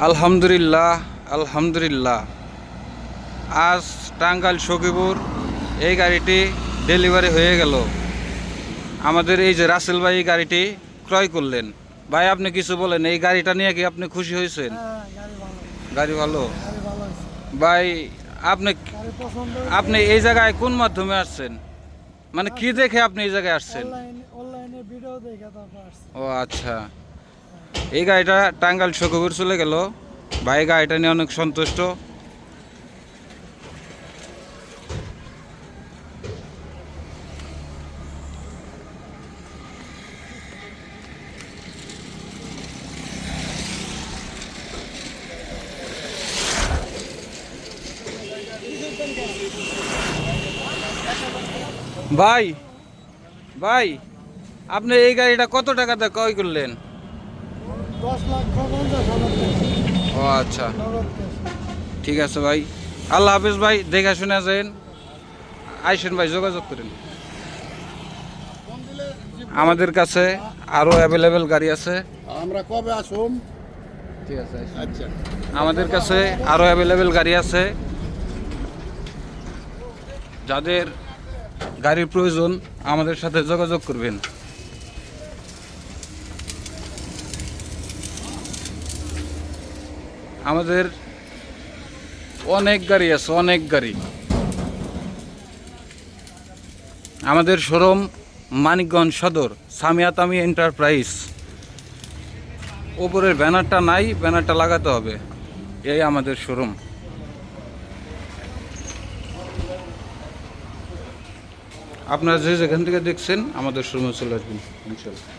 আলহামদুলিল্লাহ আলহামদুলিল্লাহ। আজ টাঙ্গাইল সখীপুর এই গাড়িটি ডেলিভারি হয়ে গেল। আমাদের এই যে রাসেল ভাই গাড়িটি ক্রয় করলেন। ভাই আপনি কিছু বলেন, এই গাড়িটা নিয়ে কি আপনি খুশি হয়েছেন? গাড়ি ভালো ভাই। আপনি আপনি এই জায়গায় কোন মাধ্যমে আসছেন, মানে কি দেখে আপনি এই জায়গায় আসছেন? ও আচ্ছা, এই গাড়িটা টাঙ্গাইল সখীপুর চলে গেল। ভাই গাড়িটা নিয়ে অনেক সন্তুষ্ট। ভাই ভাই আপনি এই গাড়িটা কত টাকাতে ক্রয় করলেন? 10,50,000 ও আচ্ছা, ঠিক আছে ভাই। আল্লাহ হাফিজ ভাই, দেখা শুনে যান। আইসেন ভাই, যোগাযোগ করেন। আমাদের কাছে আরো অ্যাভেলেবেল গাড়ি আছে। আমরা কবে আসুম? ঠিক আছে, আচ্ছা, আমাদের কাছে আরো অ্যাভেলেবেল গাড়ি আছে। যাদের গাড়ির প্রয়োজন আমাদের সাথে যোগাযোগ করবেন। আমাদের অনেক গাড়ি আছে, অনেক গাড়ি। আমাদের শোরুম মানিকগঞ্জ সদর, সামিয়াতামি এন্টারপ্রাইজ। ওপরের ব্যানারটা নাই, ব্যানারটা লাগাতে হবে। এই আমাদের শোরুম। আপনারা যে যেখান থেকে দেখছেন আমাদের শোরুমে চলে আসবেন ইনশাল্লাহ।